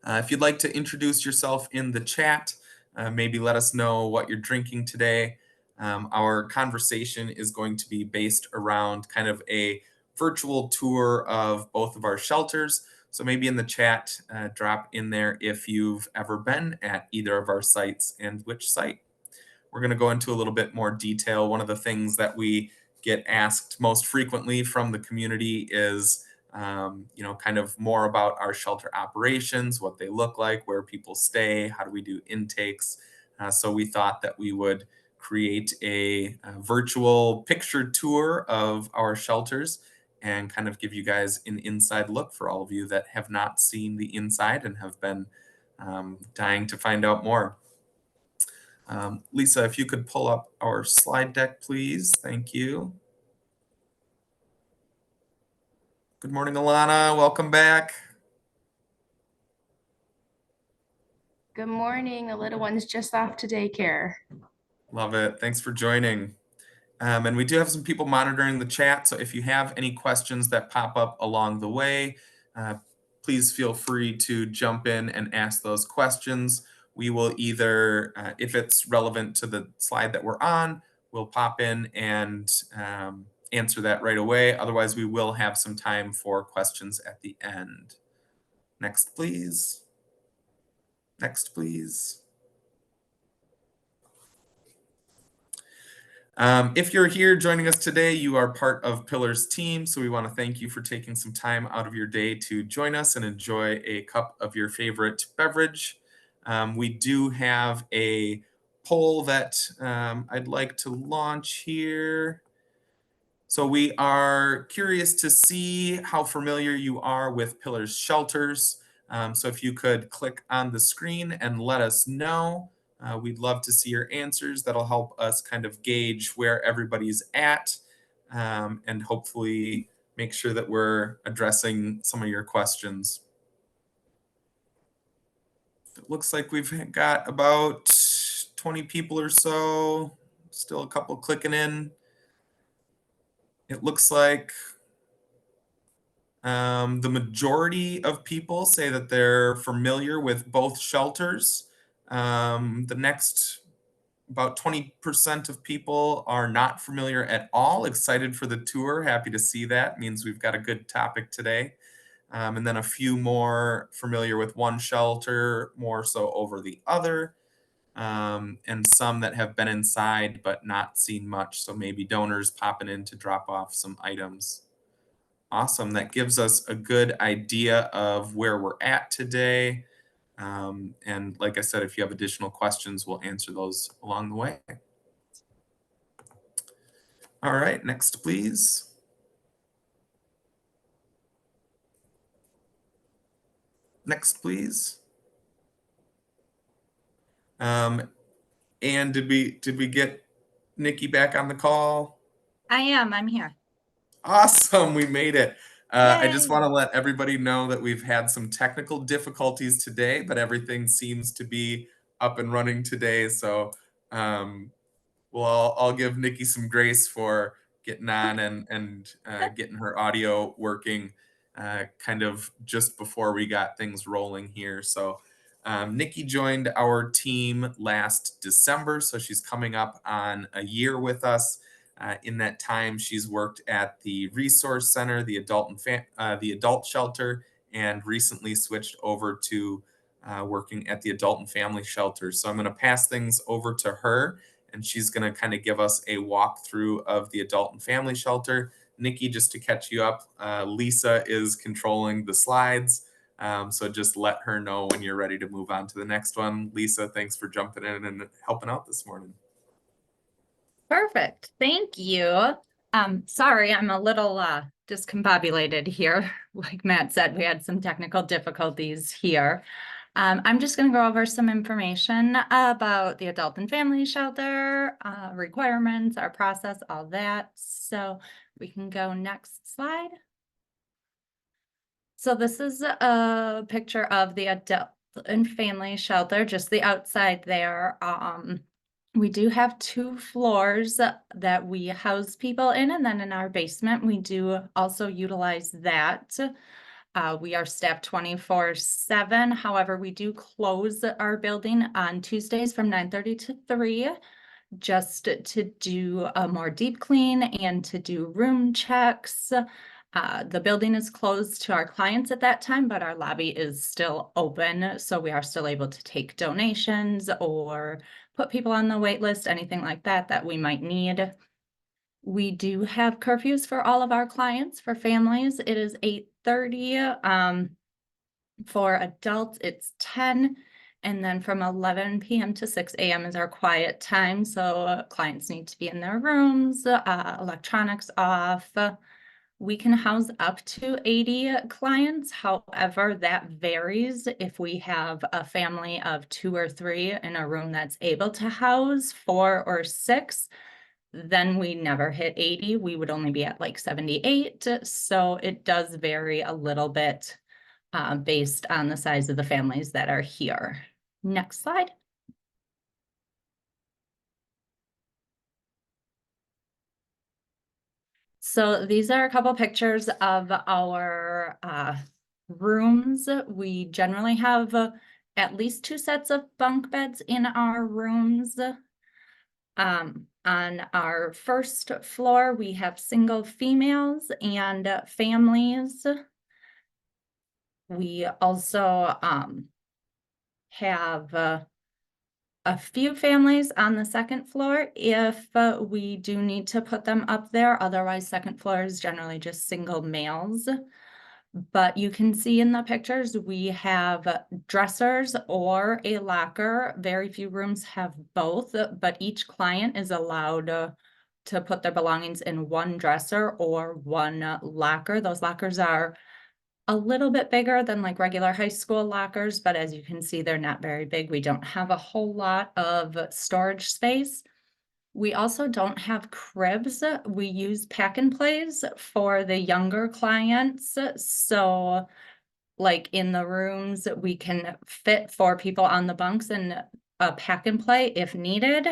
If you'd like to introduce yourself in the chat, maybe let us know what you're drinking today. Our conversation is going to be based around kind of a virtual tour of both of our shelters. So maybe in the chat, drop in there if you've ever been at either of our sites and which site. We're going to go into a little bit more detail. One of the things that we get asked most frequently from the community is, kind of more about our shelter operations, what they look like, where people stay, how do we do intakes. So we thought that we would create a virtual picture tour of our shelters and kind of give you guys an inside look for all of you that have not seen the inside and have been dying to find out more. Lisa, if you could pull up our slide deck, please. Thank you. Good morning, Alana. Welcome back. Good morning. The little one's just off to daycare. Love it. Thanks for joining. And we do have some people monitoring the chat. So if you have any questions that pop up along the way, please feel free to jump in and ask those questions. We will either, if it's relevant to the slide that we're on, we'll pop in and answer that right away. Otherwise, we will have some time for questions at the end. Next, please. Next, please. If you're here joining us today, you are part of Pillar's team, so we want to thank you for taking some time out of your day to join us and enjoy a cup of your favorite beverage. We do have a poll that I'd like to launch here. So we are curious to see how familiar you are with Pillar's shelters. So if you could click on the screen and let us know. We'd love to see your answers. That'll help us kind of gauge where everybody's at and hopefully make sure that we're addressing some of your questions. It looks like we've got about 20 people or so, still a couple clicking in. It looks like the majority of people say that they're familiar with both shelters. The next about 20% of people are not familiar at all. Excited for the tour. Happy to see that. Means we've got a good topic today. And then a few more familiar with one shelter, more so over the other. And some that have been inside but not seen much. So maybe donors popping in to drop off some items. Awesome. That gives us a good idea of where we're at today. And like I said, if you have additional questions, we'll answer those along the way. All right, next, please. Next, please. And did we get Nikki back on the call? I'm here. Awesome, we made it. I just Yay. want to let everybody know that we've had some technical difficulties today, but everything seems to be up and running today. So I'll give Nikki some grace for getting on and getting her audio working kind of just before we got things rolling here. So Nikki joined our team last December, so she's coming up on a year with us. In that time, she's worked at the Resource Center, the adult shelter, and recently switched over to working at the adult and family shelter. So I'm going to pass things over to her, and she's going to kind of give us a walkthrough of the adult and family shelter. Nikki, just to catch you up, Lisa is controlling the slides. So just let her know when you're ready to move on to the next one. Lisa, thanks for jumping in and helping out this morning. Perfect. Thank you. Sorry, I'm a little discombobulated here. Like Matt said, we had some technical difficulties here. I'm just going to go over some information about the adult and family shelter, requirements, our process, all that. So we can go next slide. So this is a picture of the adult and family shelter, just the outside there. We do have 2 floors that we house people in, and then in our basement, we do also utilize that. We are staffed 24/7. However, we do close our building on Tuesdays from 9:30 to 3, just to do a more deep clean and to do room checks. The building is closed to our clients at that time, but our lobby is still open, so we are still able to take donations or put people on the wait list, anything like that that we might need. We do have curfews for all of our clients. For families, it is 8:30. For adults, it's 10. And then from 11 p.m. to 6 a.m. is our quiet time. So clients need to be in their rooms, electronics off. We can house up to 80 clients. However, that varies. If we have a family of 2 or 3 in a room that's able to house 4 or 6, then we never hit 80. We would only be at like 78. So it does vary a little bit based on the size of the families that are here. Next slide. So these are a couple pictures of our rooms. We generally have at least 2 sets of bunk beds in our rooms. On our first floor, we have single females and families. We also have a few families on the second floor if we do need to put them up there. Otherwise, second floor is generally just single males. But you can see in the pictures, we have dressers or a locker. Very few rooms have both, but each client is allowed to put their belongings in one dresser or one locker. Those lockers are a little bit bigger than like regular high school lockers, but as you can see, they're not very big. We don't have a whole lot of storage space. We also don't have cribs. We use pack and plays for the younger clients. So like in the rooms, we can fit 4 people on the bunks and a pack and play if needed.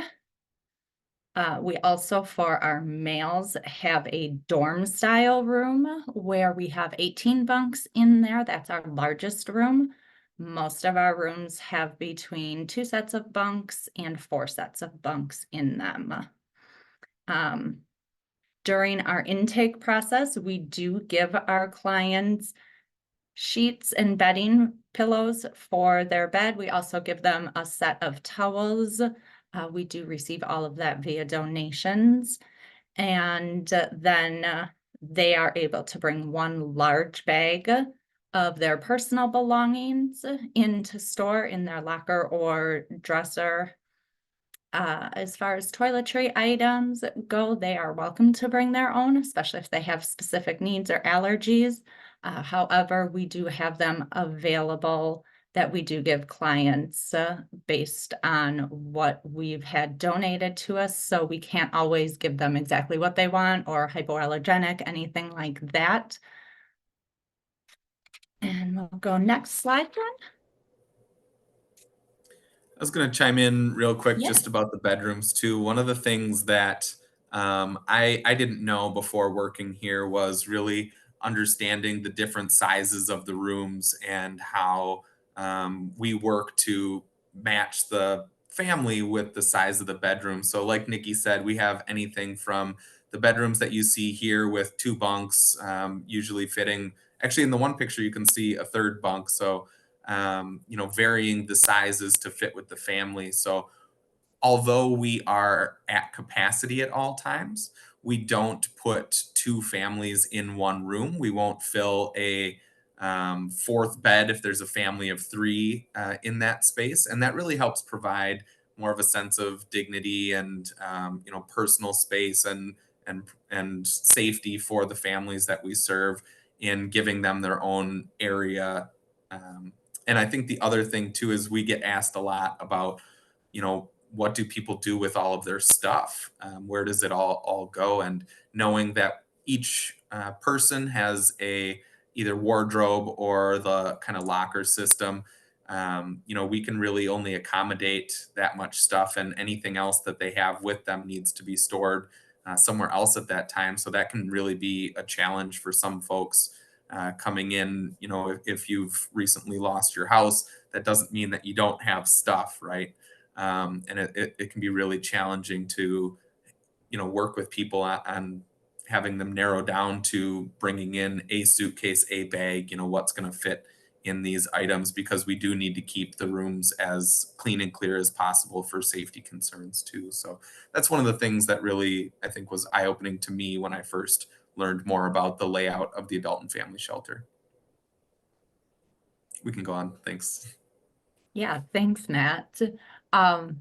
We also, for our males, have a dorm style room where we have 18 bunks in there. That's our largest room. Most of our rooms have between 2 sets of bunks and 4 sets of bunks in them. During our intake process, we do give our clients sheets and bedding pillows for their bed. We also give them a set of towels. We do receive all of that via donations. And then they are able to bring 1 large bag of their personal belongings in to store in their locker or dresser. As far as toiletry items go, they are welcome to bring their own, especially if they have specific needs or allergies. However, we do have them available that we do give clients based on what we've had donated to us. So we can't always give them exactly what they want or hypoallergenic, anything like that. And we'll go next slide, Jen. I was going to chime in real quick Yeah. just about the bedrooms too. One of the things that I didn't know before working here was really understanding the different sizes of the rooms and how we work to match the family with the size of the bedroom. So, like Nikki said, we have anything from the bedrooms that you see here with 2 bunks, usually fitting. Actually, in the one picture, you can see a 3rd bunk. So varying the sizes to fit with the family. So although we are at capacity at all times, we don't put 2 families in one room. We won't fill a 4th bed if there's a family of 3 in that space, and that really helps provide more of a sense of dignity and personal space and safety for the families that we serve in giving them their own area. And I think the other thing too is we get asked a lot about, what do people do with all of their stuff? Where does it all go? And knowing that each person has a either wardrobe or the kind of locker system, we can really only accommodate that much stuff, and anything else that they have with them needs to be stored somewhere else at that time. So that can really be a challenge for some folks coming in. If you've recently lost your house, that doesn't mean that you don't have stuff, right? And it can be really challenging to work with people on having them narrow down to bringing in a suitcase, a bag, what's going to fit in these items, because we do need to keep the rooms as clean and clear as possible for safety concerns too. So that's one of the things that really, I think, was eye-opening to me when I first learned more about the layout of the adult and family shelter. We can go on. Thanks. Yeah, thanks, Matt. Um,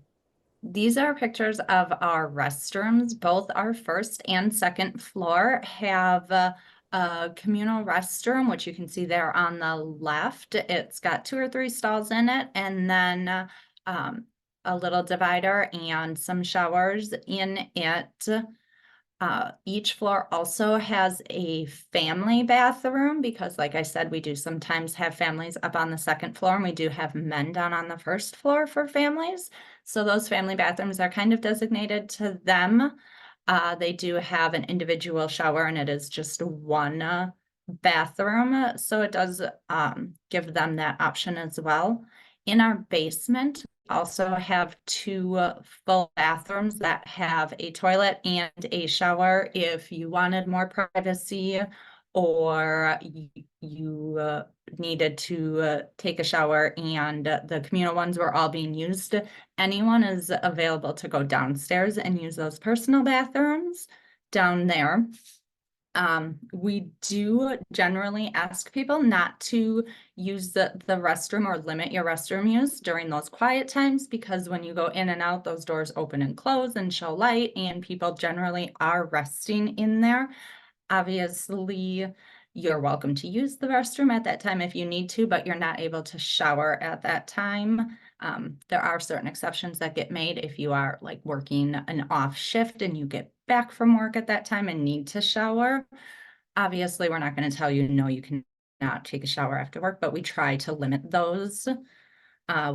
these are pictures of our restrooms. Both our first and second floor have a communal restroom, which you can see there on the left. It's got 2 or 3 stalls in it, and then a little divider and some showers in it. Each floor also has a family bathroom because, like I said, we do sometimes have families up on the second floor, and we do have men down on the first floor for families. So those family bathrooms are kind of designated to them. They do have an individual shower, and it is just one bathroom. So it does give them that option as well. In our basement, also have 2 full bathrooms that have a toilet and a shower if you wanted more privacy, or you needed to take a shower and the communal ones were all being used. Anyone is available to go downstairs and use those personal bathrooms down there. We do generally ask people not to use the restroom or limit your restroom use during those quiet times, because when you go in and out, those doors open and close and show light, and people generally are resting in there. Obviously, you're welcome to use the restroom at that time if you need to, but you're not able to shower at that time. There are certain exceptions that get made if you are like working an off shift and you get back from work at that time and need to shower. Obviously, we're not going to tell you, no, you cannot take a shower after work, but we try to limit those.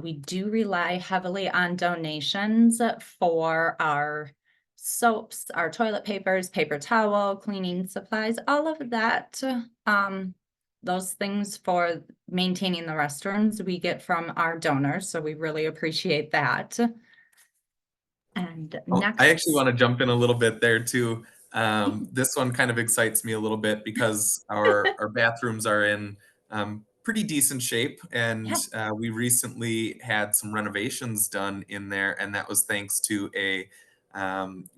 We do rely heavily on donations for our soaps, our toilet papers, paper towel, cleaning supplies, all of that. Those things for maintaining the restrooms we get from our donors, so we really appreciate that. And next, I actually want to jump in a little bit there too. This one kind of excites me a little bit because our bathrooms are in pretty decent shape, and we recently had some renovations done in there, and that was thanks to a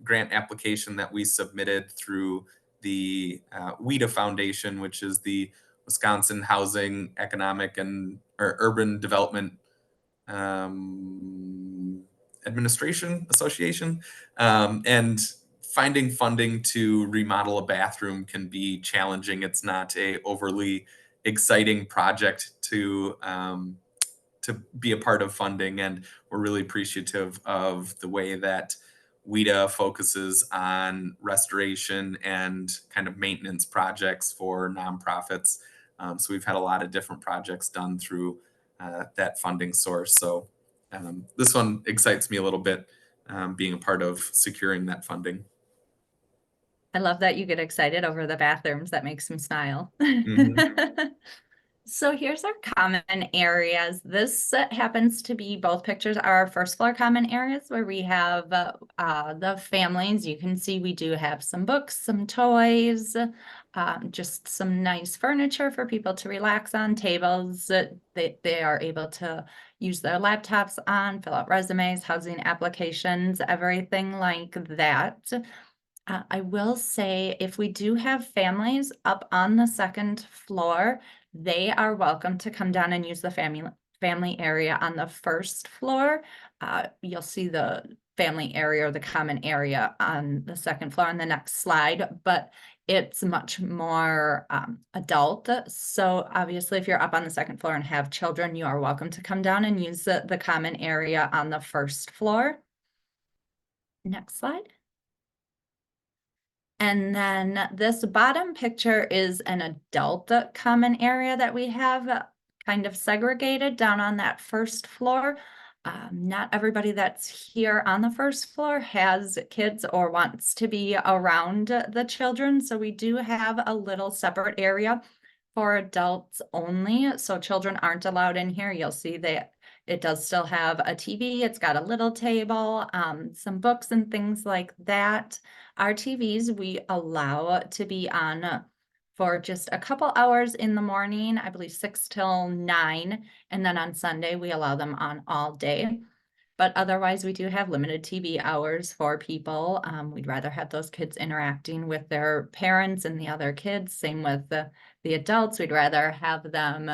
grant application that we submitted through the WIDA Foundation, which is the Wisconsin Housing Economic and or Urban Development Administration Association. And finding funding to remodel a bathroom can be challenging. It's not a overly exciting project to be a part of funding, and we're really appreciative of the way that WIDA focuses on restoration and kind of maintenance projects for nonprofits. So we've had a lot of different projects done through that funding source. So this one excites me a little bit, being a part of securing that funding. I love that you get excited over the bathrooms. That makes me smile. So here's our common areas. This happens to be, both pictures are our first floor common areas where we have the families. You can see we do have some books, some toys, just some nice furniture for people to relax on, tables that they are able to use their laptops on, fill out resumes, housing applications, everything like that. I will say, if we do have families up on the second floor, they are welcome to come down and use the family area on the first floor. You'll see the family area or the common area on the second floor on the next slide, but it's much more adult. So obviously, if you're up on the second floor and have children, you are welcome to come down and use the common area on the first floor. Next slide. And then this bottom picture is an adult common area that we have kind of segregated down on that first floor. Not everybody that's here on the first floor has kids or wants to be around the children. So we do have a little separate area for adults only, so children aren't allowed in here. You'll see that it does still have a TV. It's got a little table, some books and things like that. Our TVs we allow to be on for just a couple hours in the morning, I believe 6 till 9, and then on Sunday we allow them on all day. But otherwise, we do have limited TV hours for people. We'd rather have those kids interacting with their parents and the other kids. Same with the adults. We'd rather have them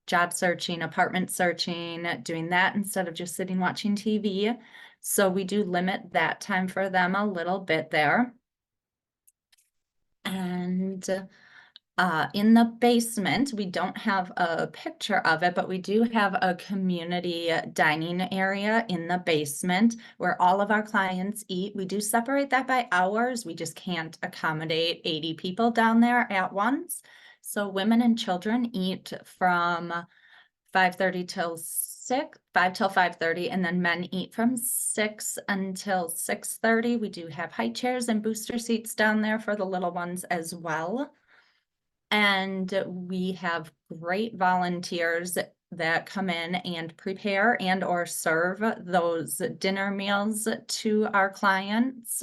job searching, apartment searching, doing that instead of just sitting watching TV. So we do limit that time for them a little bit there. And in the basement, we don't have a picture of it, but we do have a community dining area in the basement where all of our clients eat. We do separate that by hours. We just can't accommodate 80 people down there at once. So women and children eat from 5:30 till 6, 5 till 5:30, and then men eat from 6 until 6:30. We do have high chairs and booster seats down there for the little ones as well. And we have great volunteers that come in and prepare and or serve those dinner meals to our clients.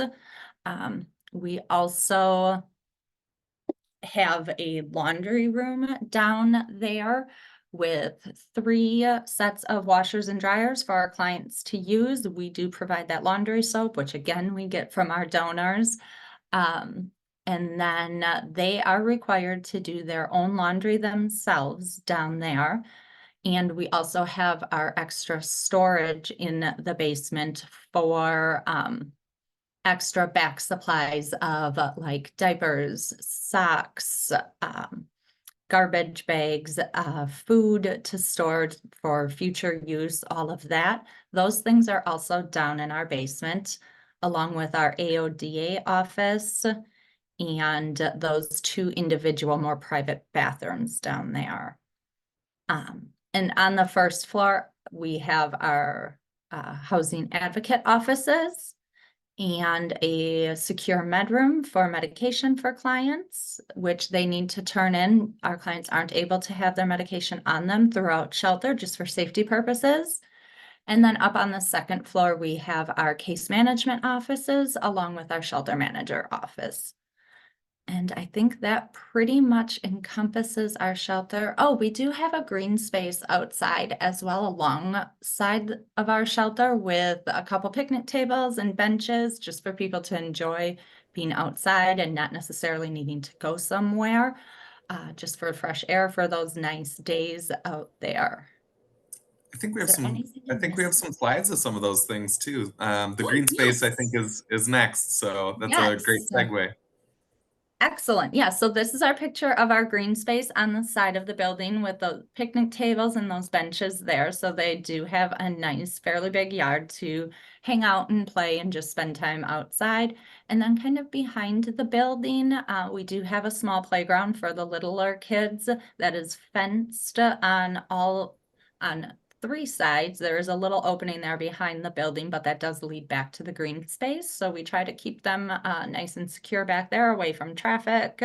We also have a laundry room down there with 3 sets of washers and dryers for our clients to use. We do provide that laundry soap, which again, we get from our donors. And then they are required to do their own laundry themselves down there. And we also have our extra storage in the basement for extra back supplies of like diapers, socks, garbage bags, food to store for future use, all of that. Those things are also down in our basement, along with our AODA office and those 2 individual, more private bathrooms down there. And on the first floor, we have our housing advocate offices and a secure med room for medication for clients, which they need to turn in. Our clients aren't able to have their medication on them throughout shelter just for safety purposes. And then up on the second floor, we have our case management offices along with our shelter manager office. And I think that pretty much encompasses our shelter. Oh, we do have a green space outside as well alongside of our shelter with a couple picnic tables and benches just for people to enjoy being outside and not necessarily needing to go somewhere, just for fresh air for those nice days out there. I think we have Is there some. anything I I'm think we have missing? some slides of some of those things too. The Oh, green space, I think, yes. is next. So that's a great Yes. segue. Excellent. Yeah, so this is our picture of our green space on the side of the building with the picnic tables and those benches there. So they do have a nice, fairly big yard to hang out and play and just spend time outside. And then kind of behind the building, we do have a small playground for the littler kids that is fenced on 3 sides. There is a little opening there behind the building, but that does lead back to the green space. So we try to keep them nice and secure back there, away from traffic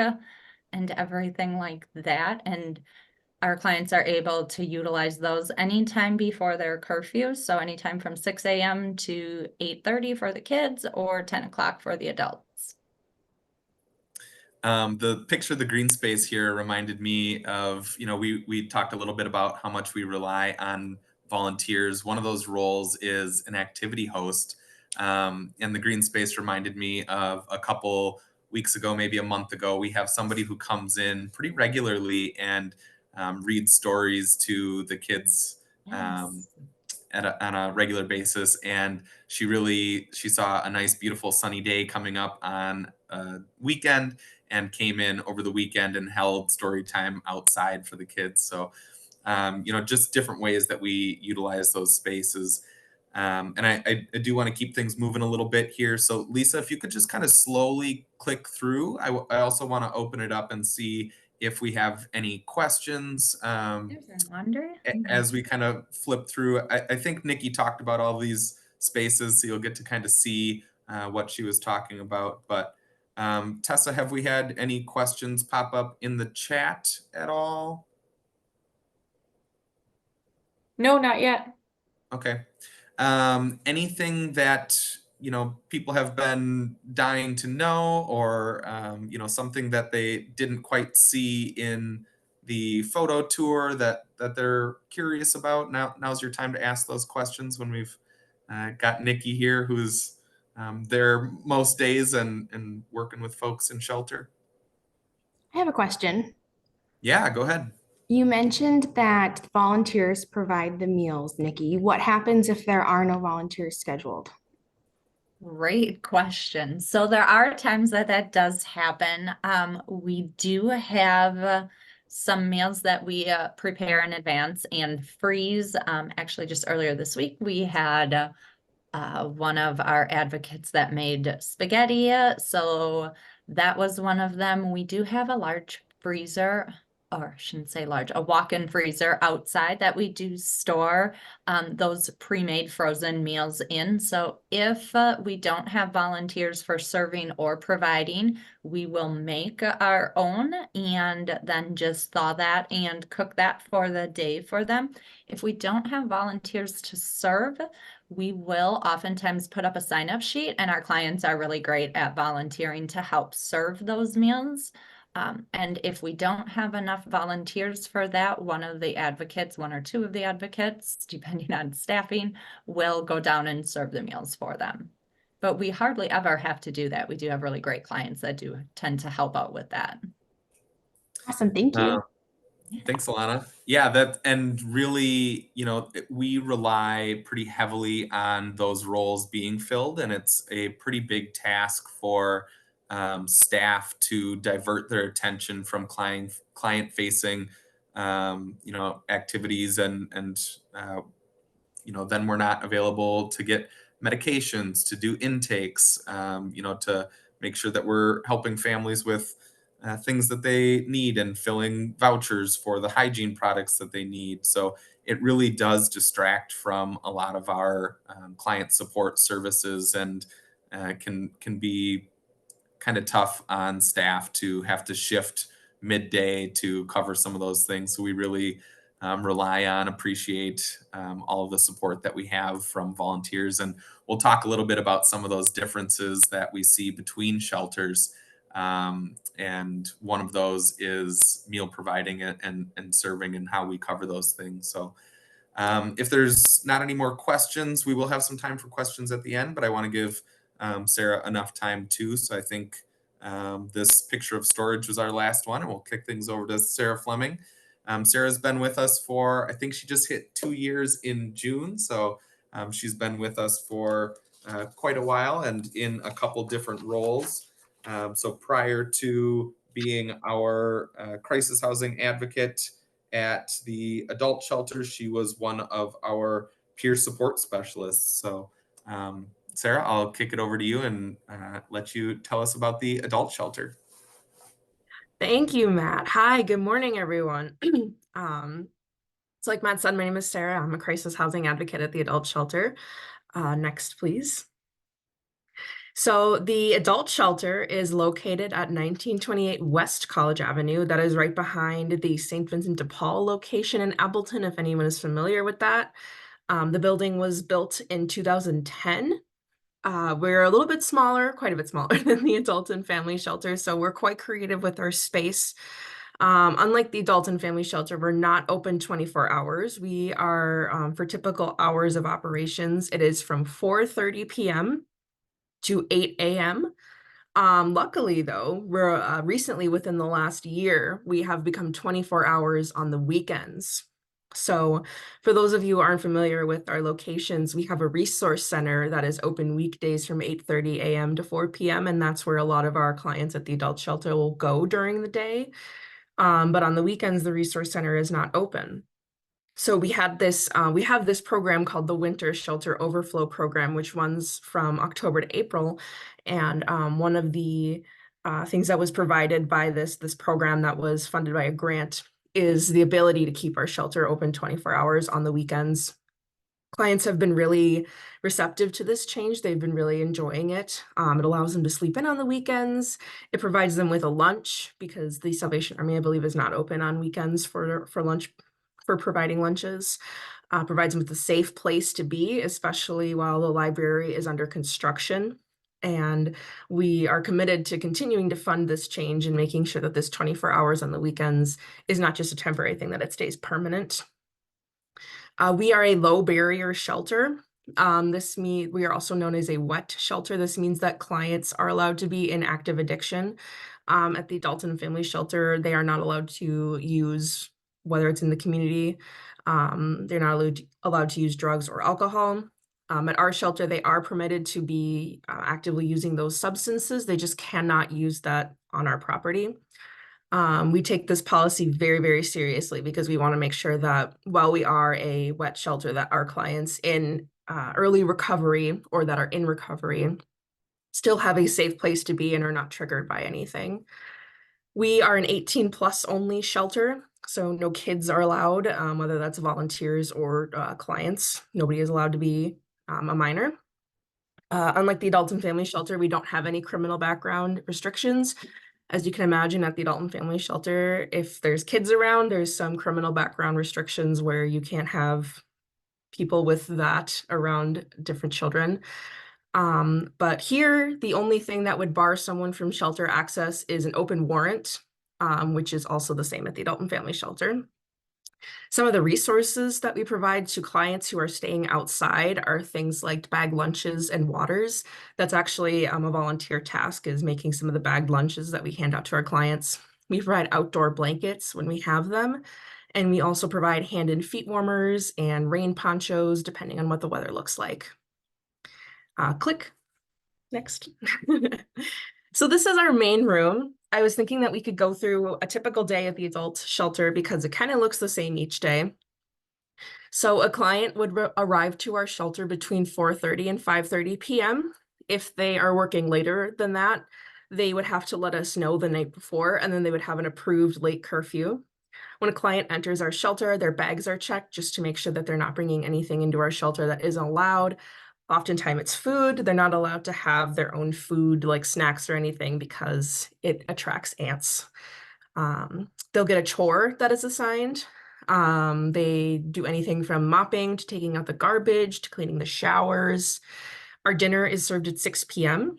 and everything like that. And our clients are able to utilize those anytime before their curfew. So anytime from 6 a.m. to 8:30 for the kids or 10 o'clock for the adults. The picture of the green space here reminded me of, we talked a little bit about how much we rely on volunteers. One of those roles is an activity host. And the green space reminded me of a couple weeks ago, maybe a month ago. We have somebody who comes in pretty regularly and reads stories to the kids. Yes. On a regular basis, and she saw a nice beautiful sunny day coming up on a weekend and came in over the weekend and held story time outside for the kids. So just different ways that we utilize those spaces. And I do want to keep things moving a little bit here. So Lisa, if you could just kind of slowly click through. I also want to open it up and see if we have any questions. There's our laundry. As we kind of flip through, I think Nikki talked about all these spaces, so you'll get to kind of see what she was talking about. But Tessa, have we had any questions pop up in the chat at all? No, not yet. Okay. Anything that, people have been dying to know, or, something that they didn't quite see in the photo tour that they're curious about? Now's your time to ask those questions when we've got Nikki here, who's there most days and working with folks in shelter. I have a question. Yeah, go ahead. You mentioned that volunteers provide the meals, Nikki. What happens if there are no volunteers scheduled? Great question. So there are times that that does happen. We do have some meals that we prepare in advance and freeze. Actually, just earlier this week, we had one of our advocates that made spaghetti. So that was one of them. We do have a large freezer, or I shouldn't say large, a walk-in freezer outside that we do store those pre-made frozen meals in. So if we don't have volunteers for serving or providing, we will make our own and then just thaw that and cook that for the day for them. If we don't have volunteers to serve, we will oftentimes put up a sign-up sheet, and our clients are really great at volunteering to help serve those meals. And if we don't have enough volunteers for that, one of the advocates, one or two of the advocates, depending on staffing, will go down and serve the meals for them. But we hardly ever have to do that. We do have really great clients that do tend to help out with that. Awesome, thank you. Thanks, Alana. Yeah, and really, we rely pretty heavily on those roles being filled, and it's a pretty big task for staff to divert their attention from client-facing, activities, and then we're not available to get medications, to do intakes, to make sure that we're helping families with things that they need and filling vouchers for the hygiene products that they need. So it really does distract from a lot of our client support services, and can be kind of tough on staff to have to shift midday to cover some of those things. So we really rely on, appreciate all of the support that we have from volunteers. And we'll talk a little bit about some of those differences that we see between shelters. And one of those is meal providing and serving, and how we cover those things. So if there's not any more questions, we will have some time for questions at the end, but I want to give Sarah enough time too. So I think this picture of storage was our last one, and we'll kick things over to Sarah Fleming. Sarah's been with us for, I think she just hit 2 years in June. So she's been with us for quite a while and in a couple different roles. So prior to being our crisis housing advocate at the adult shelter, she was one of our peer support specialists. So Sarah, I'll kick it over to you and let you tell us about the adult shelter. Thank you, Matt. Hi, good morning, everyone. So like Matt said, my name is Sarah. I'm a crisis housing advocate at the adult shelter. Next, please. So the adult shelter is located at 1928 West College Avenue. That is right behind the St. Vincent de Paul location in Appleton, if anyone is familiar with that. The building was built in 2010. We're a little bit smaller, quite a bit smaller than the adult and family shelter, so we're quite creative with our space. Unlike the adult and family shelter, we're not open 24 hours. We are, for typical hours of operations, it is from 4:30 p.m. to 8 a.m. Luckily, though, we're recently, within the last year, we have become 24 hours on the weekends. So for those of you who aren't familiar with our locations, we have a resource center that is open weekdays from 8:30 a.m. to 4 p.m. And that's where a lot of our clients at the adult shelter will go during the day. But on the weekends, the resource center is not open. So we have this program called the Winter Shelter Overflow Program, which runs from October to April. And one of the things that was provided by this program that was funded by a grant is the ability to keep our shelter open 24 hours on the weekends. Clients have been really receptive to this change. They've been really enjoying it. It allows them to sleep in on the weekends. It provides them with a lunch because the Salvation Army, I believe, is not open on weekends for lunch, for providing lunches. Provides them with a safe place to be, especially while the library is under construction. And we are committed to continuing to fund this change and making sure that this 24 hours on the weekends is not just a temporary thing, that it stays permanent. We are a low barrier shelter. We are also known as a wet shelter. This means that clients are allowed to be in active addiction. At the Adult and Family Shelter, they are not allowed to use, whether it's in the community, they're not allowed to use drugs or alcohol. At our shelter, they are permitted to be actively using those substances. They just cannot use that on our property. We take this policy very, very seriously because we want to make sure that while we are a wet shelter, that our clients in early recovery or that are in recovery still have a safe place to be and are not triggered by anything. We are an 18 plus only shelter, so no kids are allowed, whether that's volunteers or clients. Nobody is allowed to be a minor. Unlike the Adult and Family Shelter, we don't have any criminal background restrictions. As you can imagine, at the Adult and Family Shelter, if there's kids around, there's some criminal background restrictions where you can't have people with that around different children. But here, the only thing that would bar someone from shelter access is an open warrant, which is also the same at the Adult and Family Shelter. Some of the resources that we provide to clients who are staying outside are things like bagged lunches and waters. That's actually a volunteer task, is making some of the bagged lunches that we hand out to our clients. We provide outdoor blankets when we have them. And we also provide hand and feet warmers and rain ponchos, depending on what the weather looks like. Click. Next. So this is our main room. I was thinking that we could go through a typical day at the adult shelter because it kind of looks the same each day. So a client would arrive to our shelter between 4:30 and 5:30 p.m. If they are working later than that, they would have to let us know the night before, and then they would have an approved late curfew. When a client enters our shelter, their bags are checked just to make sure that they're not bringing anything into our shelter that isn't allowed. Oftentimes it's food. They're not allowed to have their own food, like snacks or anything, because it attracts ants. They'll get a chore that is assigned. They do anything from mopping to taking out the garbage to cleaning the showers. Our dinner is served at 6 p.m.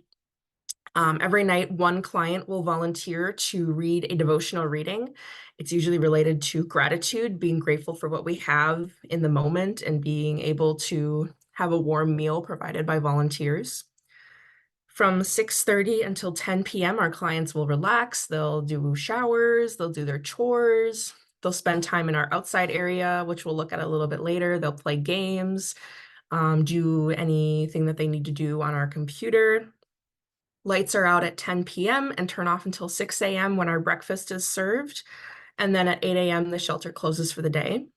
Every night, one client will volunteer to read a devotional reading. It's usually related to gratitude, being grateful for what we have in the moment and being able to have a warm meal provided by volunteers. From 6:30 until 10 p.m., our clients will relax. They'll do showers, they'll do their chores, they'll spend time in our outside area, which we'll look at a little bit later. They'll play games, do anything that they need to do on our computer. Lights are out at 10 p.m. and turn off until 6 a.m. when our breakfast is served. And then at 8 a.m., the shelter closes for the day.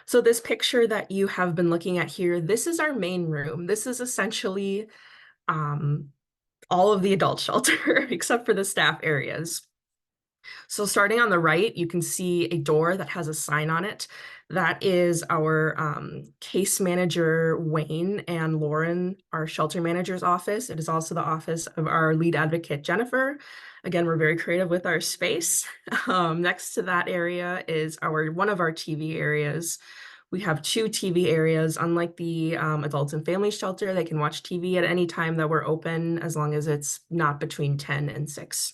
So this picture that you have been looking at here, this is our main room. This is essentially all of the adult shelter except for the staff areas. So starting on the right, you can see a door that has a sign on it. That is our case manager, Wayne, and Lauren, our shelter manager's office. It is also the office of our lead advocate, Jennifer. Again, we're very creative with our space. Next to that area is one of our TV areas. We have 2 TV areas. Unlike the adult and family shelter, they can watch TV at any time that we're open, as long as it's not between 10 and 6.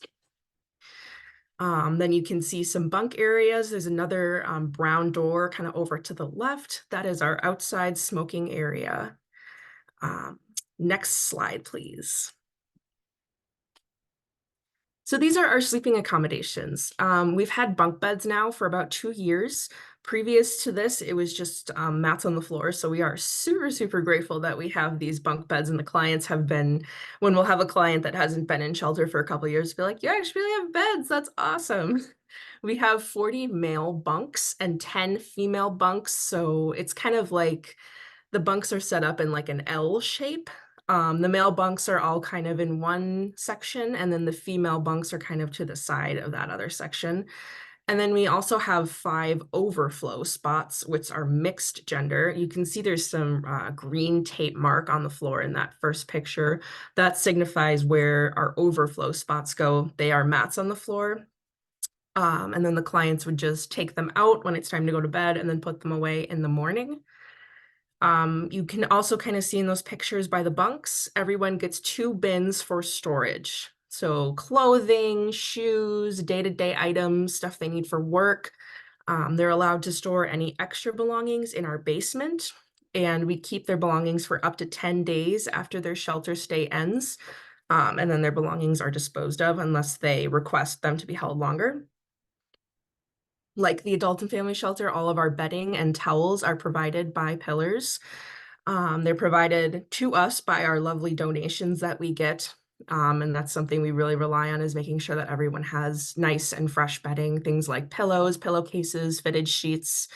Then you can see some bunk areas. There's another brown door kind of over to the left. That is our outside smoking area. Next slide, please. So these are our sleeping accommodations. We've had bunk beds now for about 2 years. Previous to this, it was just mats on the floor. So we are super, super grateful that we have these bunk beds, and the clients have been, when we'll have a client that hasn't been in shelter for a couple of years, be like, you actually have beds. That's awesome. We have 40 male bunks and 10 female bunks. So it's kind of like the bunks are set up in like an L shape. The male bunks are all kind of in one section, and then the female bunks are kind of to the side of that other section. And then we also have 5 overflow spots, which are mixed gender. You can see there's some green tape mark on the floor in that first picture. That signifies where our overflow spots go. They are mats on the floor. And then the clients would just take them out when it's time to go to bed and then put them away in the morning. You can also kind of see in those pictures by the bunks, everyone gets 2 bins for storage. So clothing, shoes, day-to-day items, stuff they need for work. They're allowed to store any extra belongings in our basement, and we keep their belongings for up to 10 days after their shelter stay ends. And then their belongings are disposed of unless they request them to be held longer. Like the adult and family shelter, all of our bedding and towels are provided by Pillars. They're provided to us by our lovely donations that we get. And that's something we really rely on, is making sure that everyone has nice and fresh bedding, things like pillows, pillowcases, fitted sheets,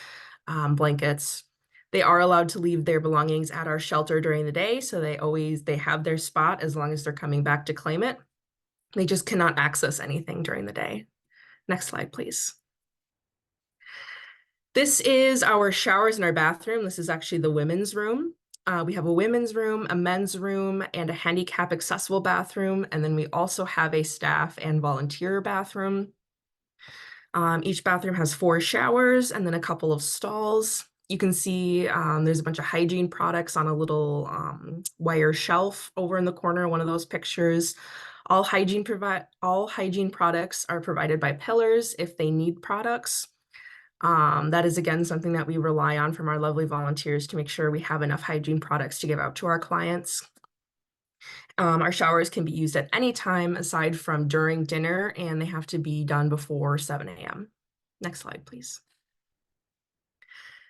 blankets. They are allowed to leave their belongings at our shelter during the day, so they have their spot as long as they're coming back to claim it. They just cannot access anything during the day. Next slide, please. This is our showers in our bathroom. This is actually the women's room. We have a women's room, a men's room, and a handicap accessible bathroom. And then we also have a staff and volunteer bathroom. Each bathroom has 4 showers and then a couple of stalls. You can see there's a bunch of hygiene products on a little wire shelf over in the corner, one of those pictures. All hygiene products are provided by Pillars if they need products. That is, again, something that we rely on from our lovely volunteers to make sure we have enough hygiene products to give out to our clients. Our showers can be used at any time aside from during dinner, and they have to be done before 7 a.m. Next slide, please.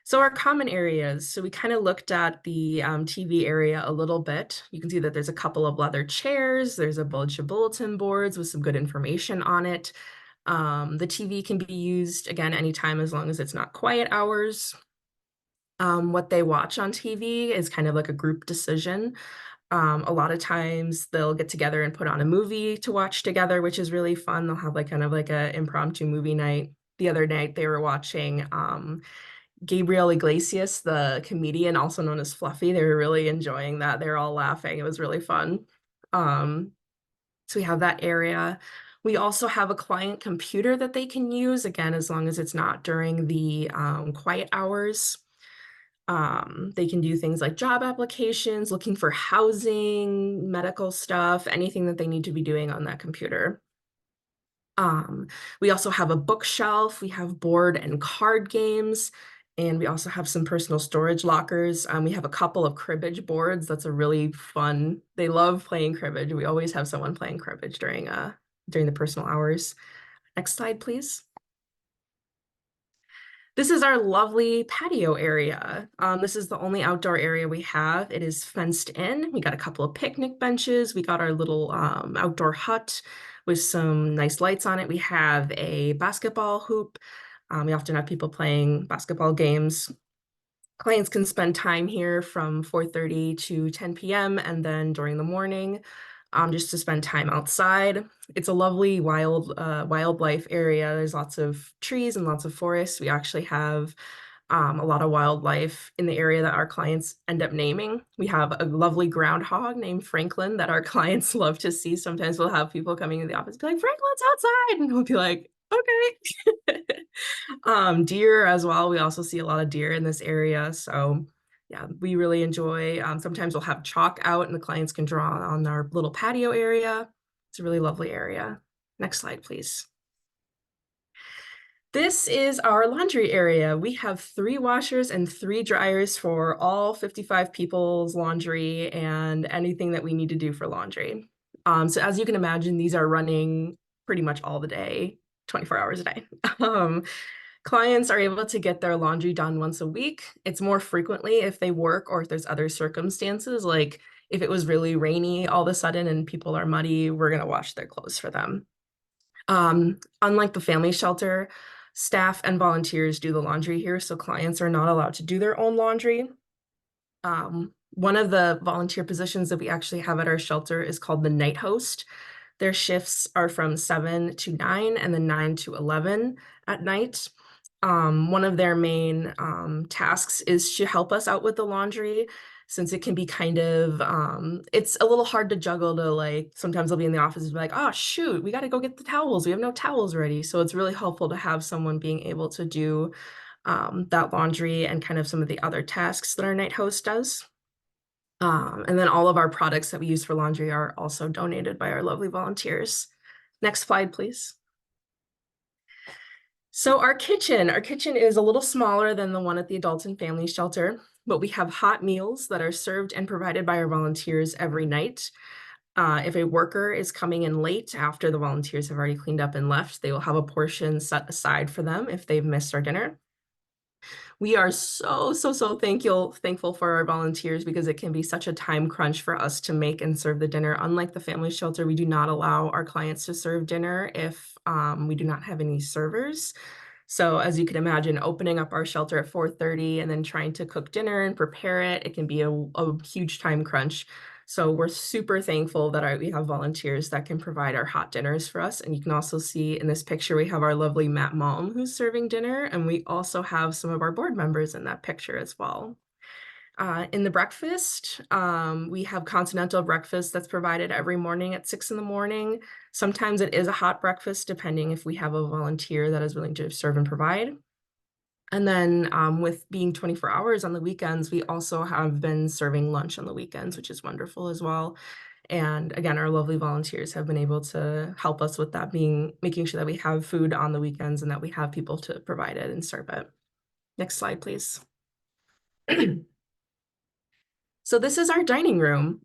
So our common areas, so we kind of looked at the TV area a little bit. You can see that there's a couple of leather chairs, there's a bunch of bulletin boards with some good information on it. The TV can be used, again, anytime as long as it's not quiet hours. What they watch on TV is kind of like a group decision. A lot of times they'll get together and put on a movie to watch together, which is really fun. They'll have like kind of like an impromptu movie night. The other night they were watching Gabriel Iglesias, the comedian, also known as Fluffy. They were really enjoying that. They were all laughing. It was really fun. So we have that area. We also have a client computer that they can use, again, as long as it's not during the quiet hours. They can do things like job applications, looking for housing, medical stuff, anything that they need to be doing on that computer. We also have a bookshelf. We have board and card games, and we also have some personal storage lockers. We have a couple of cribbage boards. That's a really fun, they love playing cribbage. We always have someone playing cribbage during the personal hours. Next slide, please. This is our lovely patio area. This is the only outdoor area we have. It is fenced in. We got a couple of picnic benches. We got our little outdoor hut with some nice lights on it. We have a basketball hoop. We often have people playing basketball games. Clients can spend time here from 4:30 to 10 p.m. and then during the morning, just to spend time outside. It's a lovely wildlife area. There's lots of trees and lots of forests. We actually have a lot of wildlife in the area that our clients end up naming. We have a lovely groundhog named Franklin that our clients love to see. Sometimes we'll have people coming in the office be like, Franklin's outside, and we'll be like, okay. Deer as well. We also see a lot of deer in this area. So yeah, we really enjoy, sometimes we'll have chalk out and the clients can draw on our little patio area. It's a really lovely area. Next slide, please. This is our laundry area. We have 3 washers and 3 dryers for all 55 people's laundry and anything that we need to do for laundry. So as you can imagine, these are running pretty much all the day, 24 hours a day. Clients are able to get their laundry done once a week. It's more frequently if they work or if there's other circumstances, like if it was really rainy all of a sudden and people are muddy, we're going to wash their clothes for them. Unlike the family shelter, staff and volunteers do the laundry here, so clients are not allowed to do their own laundry. One of the volunteer positions that we actually have at our shelter is called the night host. Their shifts are from 7 to 9 and then 9 to 11 at night. One of their main tasks is to help us out with the laundry, since it can be kind of it's a little hard to juggle. To like, sometimes I'll be in the office and be like, oh shoot, we got to go get the towels, we have no towels ready. So it's really helpful to have someone being able to do that laundry and kind of some of the other tasks that our night host does. And then all of our products that we use for laundry are also donated by our lovely volunteers. Next slide, please. So our kitchen is a little smaller than the one at the Adult and Family Shelter, but we have hot meals that are served and provided by our volunteers every night. If a worker is coming in late after the volunteers have already cleaned up and left, they will have a portion set aside for them if they've missed our dinner. We are so thankful for our volunteers, because it can be such a time crunch for us to make and serve the dinner. Unlike the family shelter, we do not allow our clients to serve dinner if we do not have any servers. So as you can imagine, opening up our shelter at 4:30 and then trying to cook dinner and prepare it, it can be a huge time crunch. So we're super thankful that we have volunteers that can provide our hot dinners for us. And you can also see in this picture, we have our lovely Matt Malm who's serving dinner. And we also have some of our board members in that picture as well. In the breakfast, we have continental breakfast that's provided every morning at 6 in the morning. Sometimes it is a hot breakfast, depending if we have a volunteer that is willing to serve and provide. And then with being 24 hours on the weekends, we also have been serving lunch on the weekends, which is wonderful as well. And again, our lovely volunteers have been able to help us with that, making sure that we have food on the weekends and that we have people to provide it and serve it. Next slide, please. So this is our dining room.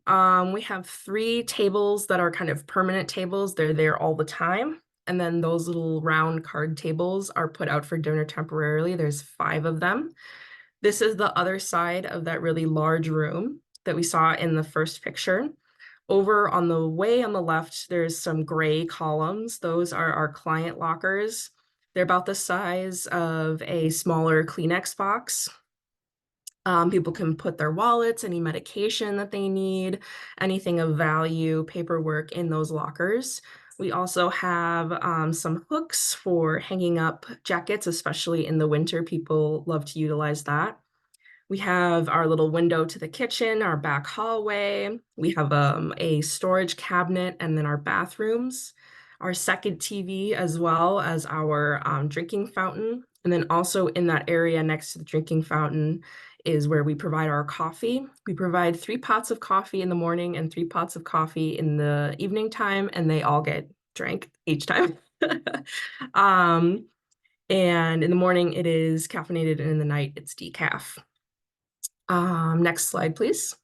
We have 3 tables that are kind of permanent tables. They're there all the time. And then those little round card tables are put out for dinner temporarily. There's 5 of them. This is the other side of that really large room that we saw in the first picture. Over on the left, there's some gray columns. Those are our client lockers. They're about the size of a smaller Kleenex box. People can put their wallets, any medication that they need, anything of value, paperwork in those lockers. We also have some hooks for hanging up jackets, especially in the winter. People love to utilize that. We have our little window to the kitchen, our back hallway. We have a storage cabinet, and then our bathrooms, our second TV, as well as our drinking fountain. And then also in that area next to the drinking fountain is where we provide our coffee. We provide 3 pots of coffee in the morning and 3 pots of coffee in the evening time, and they all get drank each time. And in the morning it is caffeinated, and in the night it's decaf. Next slide, please.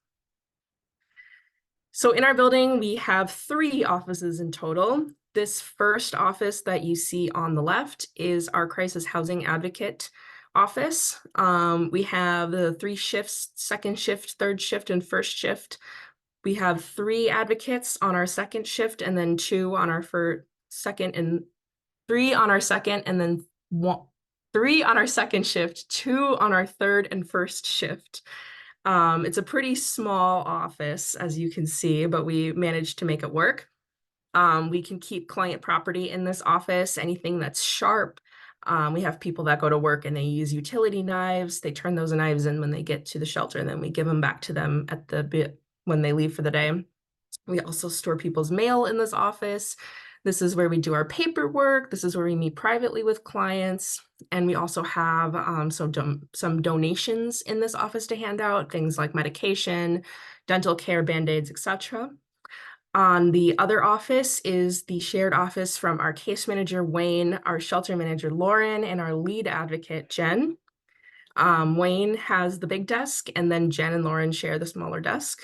So in our building, we have 3 offices in total. This first office that you see on the left is our crisis housing advocate office. We have the 3 shifts: second shift, third shift, and first shift. We have 3 advocates on our second shift, and then 2 on our second, and 3 on our second, and then 3 on our second shift, 2 on our third and first shift. It's a pretty small office, as you can see, but we managed to make it work. We can keep client property in this office, anything that's sharp. We have people that go to work and they use utility knives. They turn those knives in when they get to the shelter, and then we give them back to them when they leave for the day. We also store people's mail in this office. This is where we do our paperwork. This is where we meet privately with clients. And we also have some donations in this office to hand out, things like medication, dental care, Band-Aids, etc. On the other office is the shared office from our case manager, Wayne, our shelter manager, Lauren, and our lead advocate, Jen. Wayne has the big desk, and then Jen and Lauren share the smaller desk.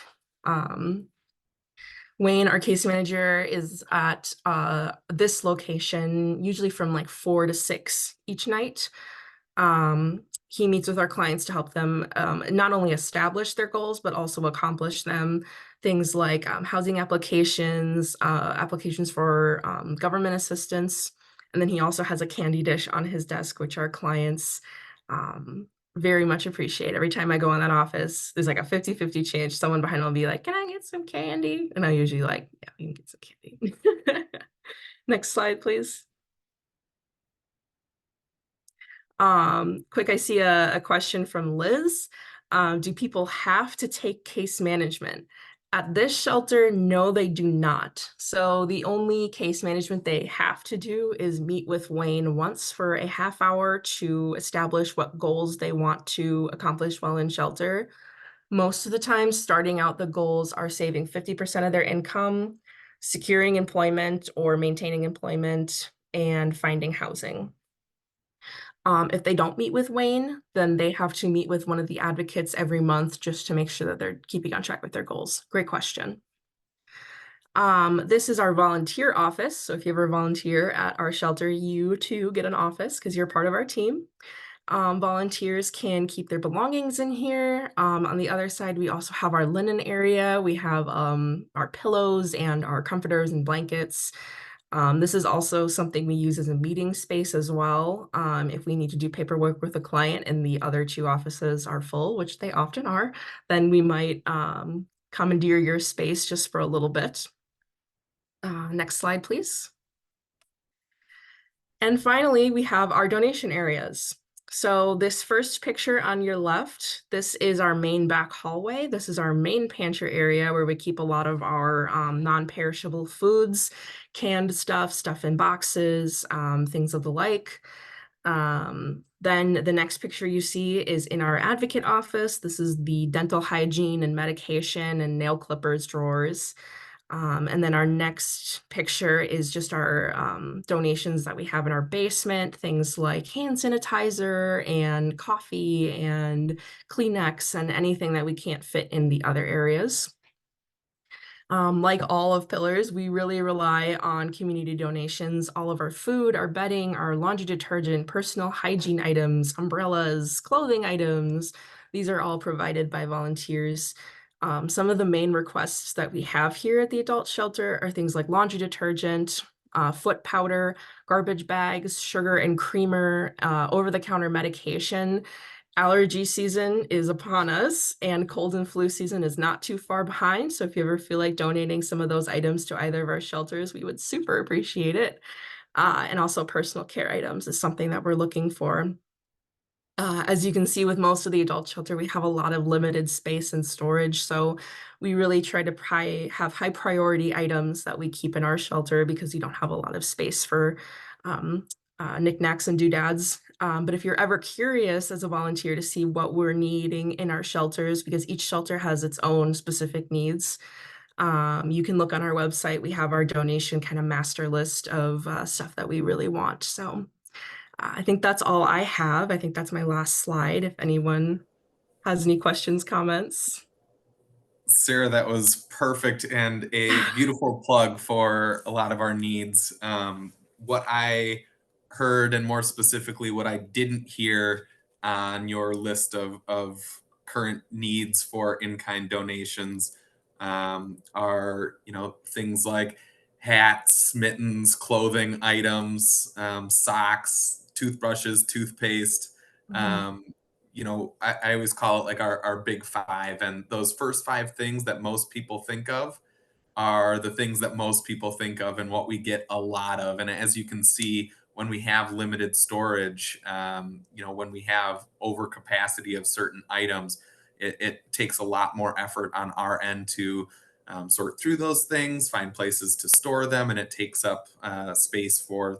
Wayne, our case manager, is at this location, usually from like 4 to 6 each night. He meets with our clients to help them not only establish their goals, but also accomplish them. Things like housing applications, applications for government assistance. And then he also has a candy dish on his desk, which our clients very much appreciate. Every time I go in that office, there's like a 50-50 chance someone behind will be like, "Can I get some candy?" And I usually like, "Yeah, you can get some candy." Next slide, please. Quick, I see a question from Liz. Do people have to take case management? At this shelter, no, they do not. So the only case management they have to do is meet with Wayne once for a half hour to establish what goals they want to accomplish while in shelter. Most of the time, starting out, the goals are saving 50% of their income, securing employment or maintaining employment, and finding housing. If they don't meet with Wayne, then they have to meet with one of the advocates every month just to make sure that they're keeping on track with their goals. Great question. This is our volunteer office. So if you ever volunteer at our shelter, you too get an office because you're part of our team. Volunteers can keep their belongings in here. On the other side, we also have our linen area. We have our pillows and our comforters and blankets. This is also something we use as a meeting space as well. If we need to do paperwork with a client and the other two offices are full, which they often are, then we might commandeer your space just for a little bit. Next slide, please. And finally, we have our donation areas. So this first picture on your left, this is our main back hallway. This is our main pantry area where we keep a lot of our non-perishable foods, canned stuff in boxes, things of the like. Then the next picture you see is in our advocate office. This is the dental hygiene and medication and nail clippers drawers. And then our next picture is just our donations that we have in our basement, things like hand sanitizer and coffee and Kleenex and anything that we can't fit in the other areas. Like all of Pillars, we really rely on community donations. All of our food, our bedding, our laundry detergent, personal hygiene items, umbrellas, clothing items, these are all provided by volunteers. Some of the main requests that we have here at the adult shelter are things like laundry detergent, foot powder, garbage bags, sugar and creamer, over-the-counter medication. Allergy season is upon us and cold and flu season is not too far behind. So if you ever feel like donating some of those items to either of our shelters, we would super appreciate it. And also personal care items is something that we're looking for. As you can see with most of the adult shelter, we have a lot of limited space and storage. So we really try to have high priority items that we keep in our shelter because you don't have a lot of space for knickknacks and doodads. But if you're ever curious as a volunteer to see what we're needing in our shelters, because each shelter has its own specific needs, you can look on our website. We have our donation kind of master list of stuff that we really want. So I think that's all I have. I think that's my last slide. If anyone has any questions, comments. Sarah, that was perfect and a beautiful plug for a lot of our needs. What I heard, and more specifically, what I didn't hear on your list of current needs for in-kind donations are, things like hats, mittens, clothing items, socks, toothbrushes, toothpaste. I always call it like our big five. And those first five things that most people think of are the things that most people think of and what we get a lot of. And as you can see, when we have limited storage, when we have overcapacity of certain items, it takes a lot more effort on our end to sort through those things, find places to store them, and it takes up space for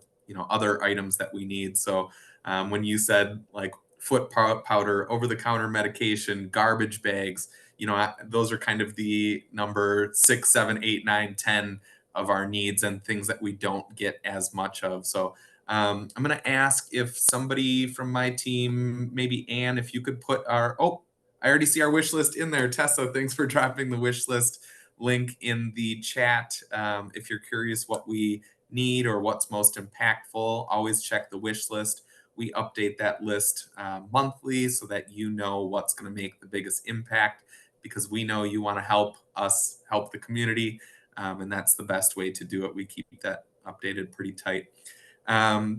other items that we need. So when you said like foot powder, over-the-counter medication, garbage bags, those are kind of the number 6, 7, 8, 9, 10 of our needs and things that we don't get as much of. So I'm going to ask if somebody from my team, maybe Anne, if you could put I already see our wish list in there. Tessa, thanks for dropping the wish list link in the chat. If you're curious what we need or what's most impactful, always check the wish list. We update that list monthly so that you know what's going to make the biggest impact, because we know you want to help us help the community, and that's the best way to do it. We keep that updated pretty tight. I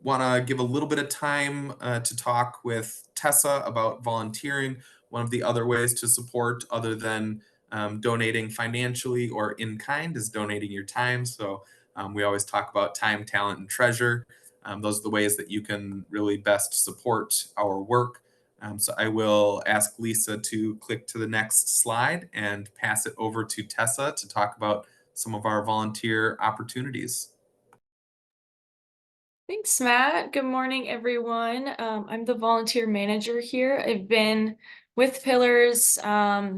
want to give a little bit of time to talk with Tessa about volunteering. One of the other ways to support, other than Donating financially or in kind is donating your time. So we always talk about time, talent, and treasure. Those are the ways that you can really best support our work. So I will ask Lisa to click to the next slide and pass it over to Tessa to talk about some of our volunteer opportunities. Thanks, Matt. Good morning, everyone. I'm the volunteer manager here. I've been with Pillars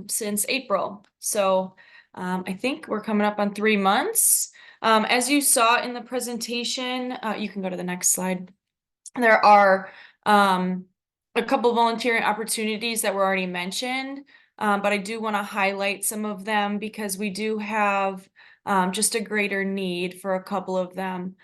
since April. So I think we're coming up on 3 months. As you saw in the presentation, you can go to the next slide. There are a couple volunteering opportunities that were already mentioned, but I do want to highlight some of them because we do have just a greater need for a couple of them.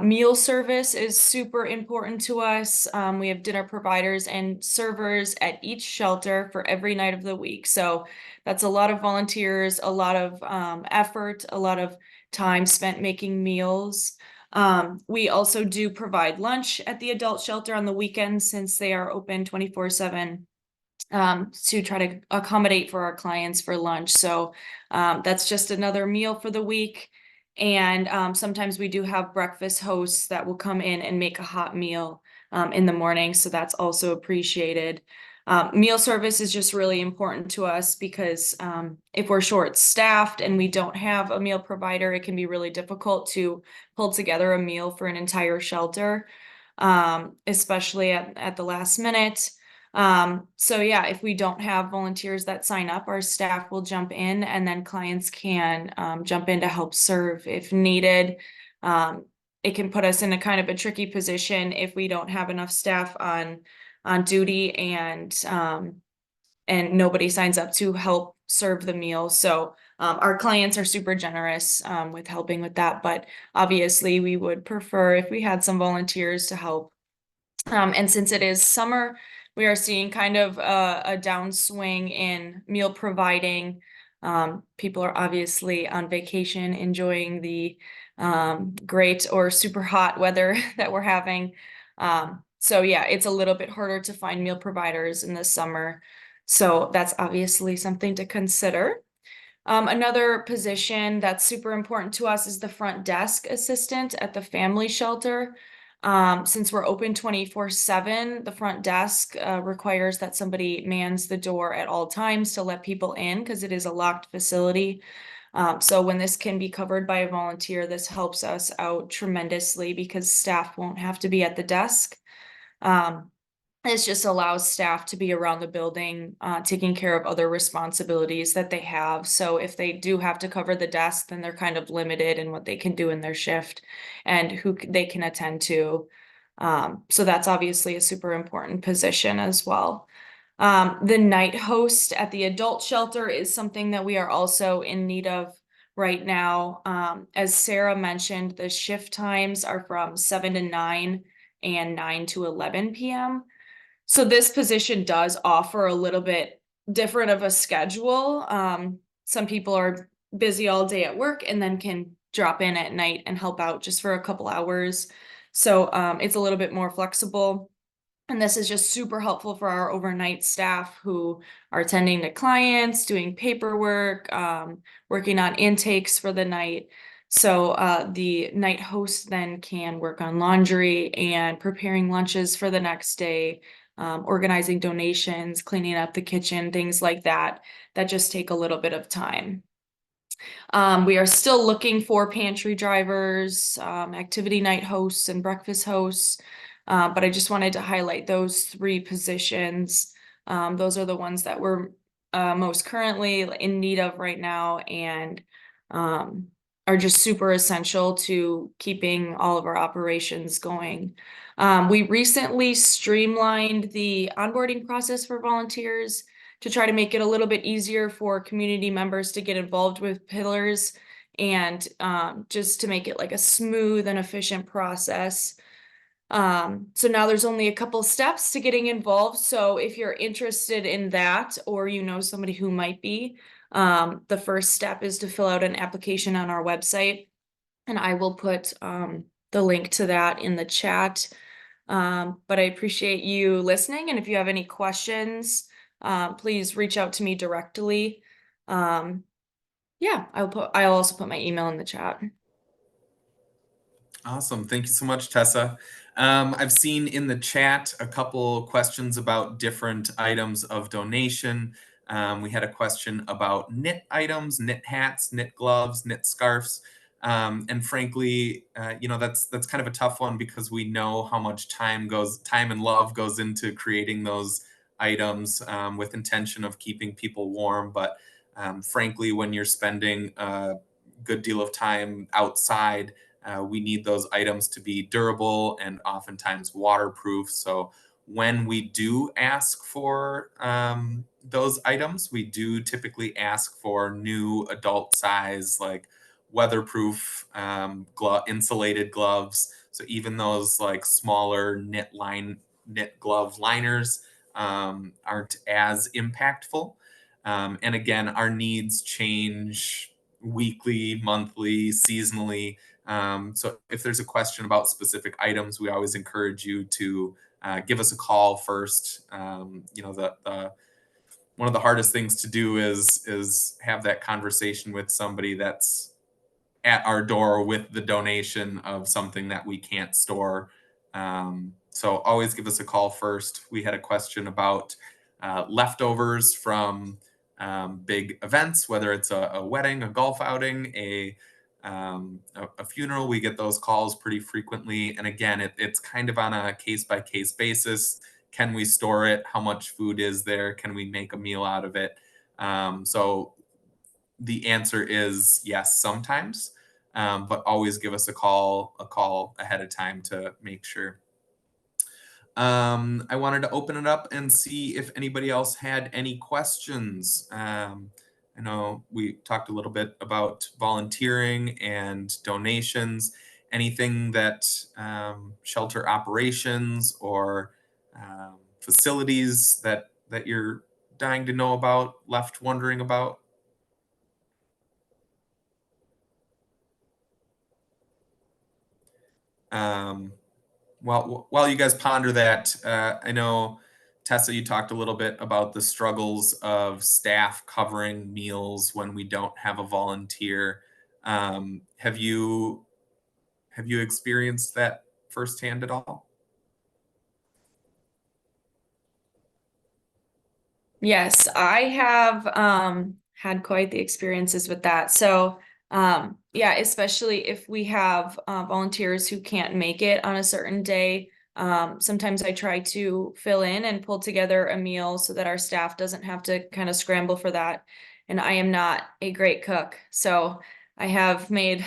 Meal service is super important to us. We have dinner providers and servers at each shelter for every night of the week. So that's a lot of volunteers, a lot of effort, a lot of time spent making meals. We also do provide lunch at the adult shelter on the weekends since they are open 24/7 to try to accommodate for our clients for lunch. So that's just another meal for the week. And sometimes we do have breakfast hosts that will come in and make a hot meal in the morning. So that's also appreciated. Meal service is just really important to us because if we're short-staffed and we don't have a meal provider, it can be really difficult to pull together a meal for an entire shelter, especially at the last minute. So yeah, if we don't have volunteers that sign up, our staff will jump in and then clients can jump in to help serve if needed. It can put us in a kind of a tricky position if we don't have enough staff on duty and nobody signs up to help serve the meal. So our clients are super generous with helping with that, but obviously we would prefer if we had some volunteers to help. And since it is summer, we are seeing kind of a downswing in meal providing. People are obviously on vacation, enjoying the great or super hot weather that we're having. So yeah, it's a little bit harder to find meal providers in the summer. So that's obviously something to consider. Another position that's super important to us is the front desk assistant at the family shelter. Since we're open 24/7, the front desk requires that somebody mans the door at all times to let people in because it is a locked facility. So when this can be covered by a volunteer, this helps us out tremendously because staff won't have to be at the desk. It just allows staff to be around the building, taking care of other responsibilities that they have. So if they do have to cover the desk, then they're kind of limited in what they can do in their shift and who they can attend to. So that's obviously a super important position as well. The night host at the adult shelter is something that we are also in need of right now. As Sarah mentioned, the shift times are from 7 to 9 and 9 to 11 p.m. So this position does offer a little bit different of a schedule. Some people are busy all day at work and then can drop in at night and help out just for a couple hours. So it's a little bit more flexible. And this is just super helpful for our overnight staff who are attending to clients, doing paperwork, working on intakes for the night. So the night host then can work on laundry and preparing lunches for the next day, organizing donations, cleaning up the kitchen, things like that, that just take a little bit of time. We are still looking for pantry drivers, activity night hosts, and breakfast hosts. But I just wanted to highlight those 3 positions. Those are the ones that we're most currently in need of right now and are just super essential to keeping all of our operations going. We recently streamlined the onboarding process for volunteers to try to make it a little bit easier for community members to get involved with Pillars and just to make it like a smooth and efficient process. So now there's only a couple steps to getting involved. So if you're interested in that, or you know somebody who might be, the first step is to fill out an application on our website. And I will put the link to that in the chat. But I appreciate you listening. And if you have any questions, please reach out to me directly. Yeah, I'll also put my email in the chat. Awesome. Thank you so much, Tessa. I've seen in the chat a couple questions about different items of donation. We had a question about knit items, knit hats, knit gloves, knit scarves. And frankly, that's kind of a tough one because we know how much time and love goes into creating those items with intention of keeping people warm. But frankly, when you're spending a good deal of time outside, we need those items to be durable and oftentimes waterproof. So when we do ask for those items, we do typically ask for new adult size, like weatherproof insulated gloves. So even those like smaller knit glove liners aren't as impactful. And again, our needs change weekly, monthly, seasonally. So if there's a question about specific items, we always encourage you to give us a call first. The one of the hardest things to do is have that conversation with somebody that's at our door with the donation of something that we can't store. So always give us a call first. We had a question about leftovers from big events, whether it's a wedding, a golf outing, a funeral. We get those calls pretty frequently. And again, it's kind of on a case by case basis. Can we store it? How much food is there? Can we make a meal out of it? So the answer is yes, sometimes, but always give us a call ahead of time to make sure. I wanted to open it up and see if anybody else had any questions. I know we talked a little bit about volunteering and donations. Anything that shelter operations or facilities that you're dying to know about, left wondering about? While you guys ponder that, I know, Tessa, you talked a little bit about the struggles of staff covering meals when we don't have a volunteer. Have you experienced that firsthand at all? Yes, I have had quite the experiences with that. So yeah, especially if we have volunteers who can't make it on a certain day. Sometimes I try to fill in and pull together a meal so that our staff doesn't have to kind of scramble for that. And I am not a great cook, so I have made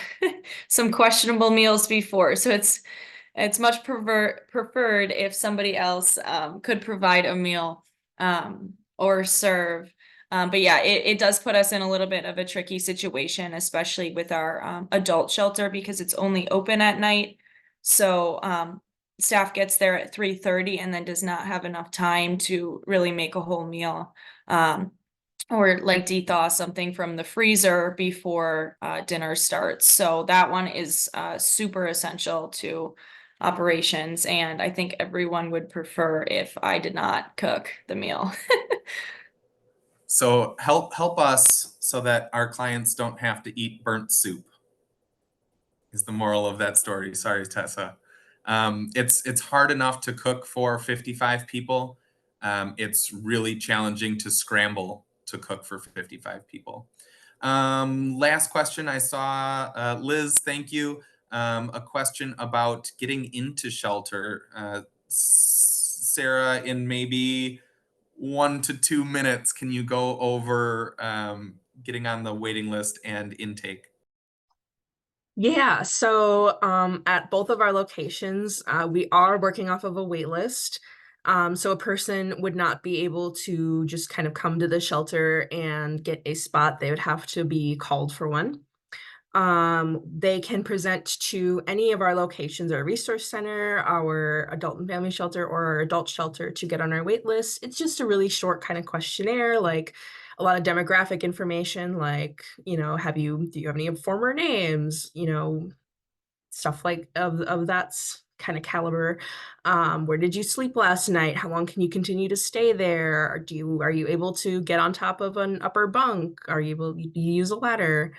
some questionable meals before. So it's much preferred if somebody else could provide a meal or serve. But yeah, it does put us in a little bit of a tricky situation, especially with our adult shelter because it's only open at night. So staff gets there at 3:30 and then does not have enough time to really make a whole meal. Or like dethaw something from the freezer before dinner starts. So that one is super essential to operations, and I think everyone would prefer if I did not cook the meal. So help us so that our clients don't have to eat burnt soup, is the moral of that story. Sorry, Tessa. It's hard enough to cook for 55 people. It's really challenging to scramble to cook for 55 people. Last question I saw, Liz, thank you. A question about getting into shelter. Sarah, in maybe 1 to 2 minutes, can you go over getting on the waiting list and intake? Yeah, so at both of our locations, we are working off of a wait list. So a person would not be able to just kind of come to the shelter and get a spot. They would have to be called for one. They can present to any of our locations, our resource center, our adult and family shelter, or our adult shelter to get on our wait list. It's just a really short kind of questionnaire, like a lot of demographic information, like, do you have any former names, stuff like of that kind of caliber. Where did you sleep last night? How long can you continue to stay there? Are you able to get on top of an upper bunk? Are you able to use a ladder?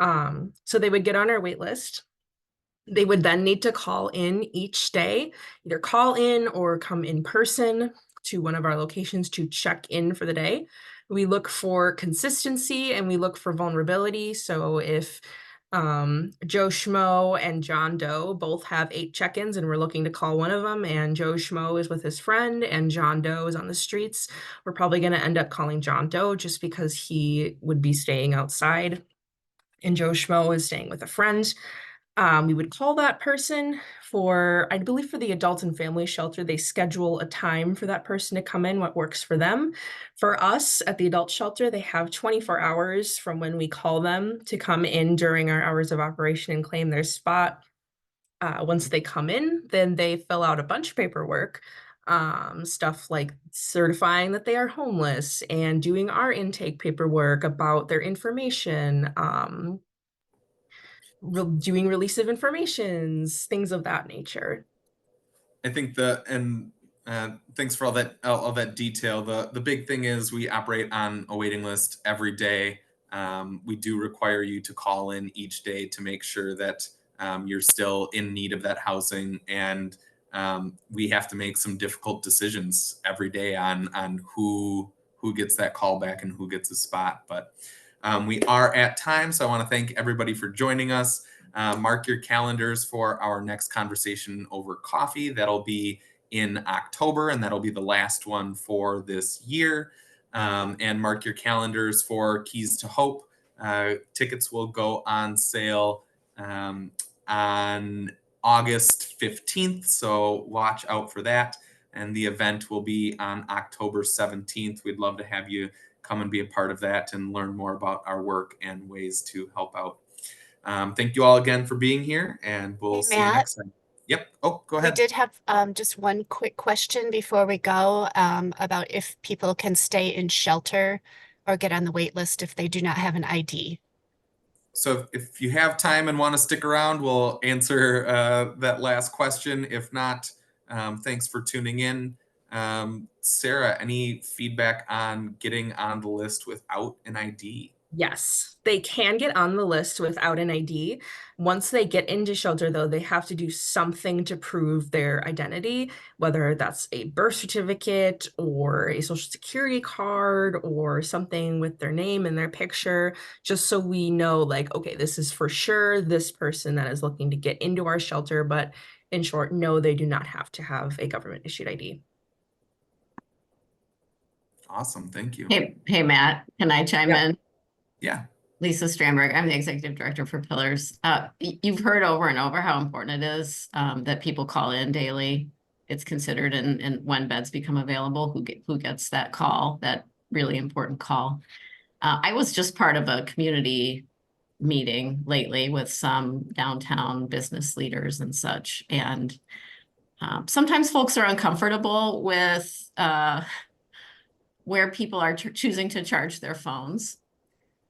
So they would get on our wait list. They would then need to call in each day, either call in or come in person to one of our locations to check in for the day. We look for consistency and we look for vulnerability. So if Joe Schmo and John Doe both have 8 check-ins and we're looking to call one of them, and Joe Schmo is with his friend and John Doe is on the streets, we're probably going to end up calling John Doe just because he would be staying outside and Joe Schmo is staying with a friend. We would call that person for, I believe for the adult and family shelter, they schedule a time for that person to come in, what works for them. For us at the adult shelter, they have 24 hours from when we call them to come in during our hours of operation and claim their spot. Once they come in, then they fill out a bunch of paperwork, stuff like certifying that they are homeless and doing our intake paperwork about their information, doing release of informations, things of that nature. I think thanks for all that detail. The big thing is we operate on a waiting list every day. We do require you to call in each day to make sure that you're still in need of that housing, and we have to make some difficult decisions every day on who gets that call back and who gets a spot. But we are at time, so I want to thank everybody for joining us. Mark your calendars for our next conversation over coffee. That'll be in October, and that'll be the last one for this year. And mark your calendars for Keys to Hope. Tickets will go on sale on August 15th, so watch out for that. And the event will be on October 17th. We'd love to have you come and be a part of that and learn more about our work and ways to help out. Thank you all again for being here, and we'll Hey, see you Matt. next time. Yep. Oh, go We ahead. did have just one quick question before we go about if people can stay in shelter or get on the wait list if they do not have an ID. So if you have time and want to stick around, we'll answer that last question. If not, thanks for tuning in. Sarah, any feedback on getting on the list without an ID? Yes, they can get on the list without an ID. Once they get into shelter, though, they have to do something to prove their identity, whether that's a birth certificate or a social security card or something with their name and their picture, just so we know, like, okay, this is for sure this person that is looking to get into our shelter. But in short, no, they do not have to have a government issued ID. Awesome. Thank you. Hey, Matt, can I chime Yeah. in? Yeah. Lisa Stramberg, I'm the executive director for Pillars. You've heard over and over how important it is that people call in daily. It's considered and when beds become available, who gets that call, that really important call. I was just part of a community meeting lately with some downtown business leaders and such. And sometimes folks are uncomfortable with where people are choosing to charge their phones.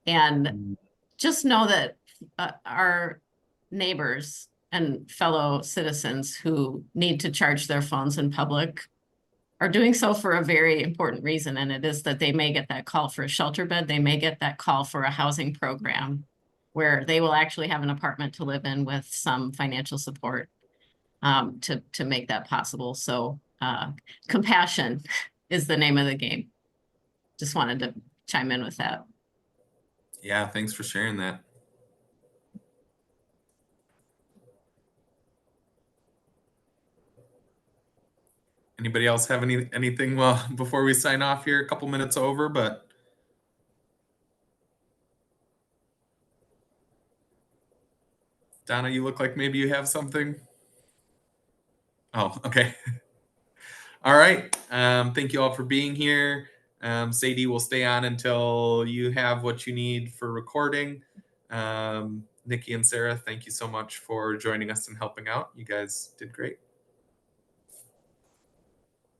And just know that our neighbors and fellow citizens who need to charge their phones in public are doing so for a very important reason. And it is that they may get that call for a shelter bed. They may get that call for a housing program where they will actually have an apartment to live in with some financial support to make that possible. So compassion is the name of the game. Just wanted to chime in with that. Yeah. Thanks for sharing that. Anybody else have anything? Well, before we sign off here, a couple minutes over, but Donna, you look like maybe you have something. Oh, okay. All right. Thank you all for being here. Sadie will stay on until you have what you need for recording. Nikki and Sarah, thank you so much for joining us and helping out. You guys did great.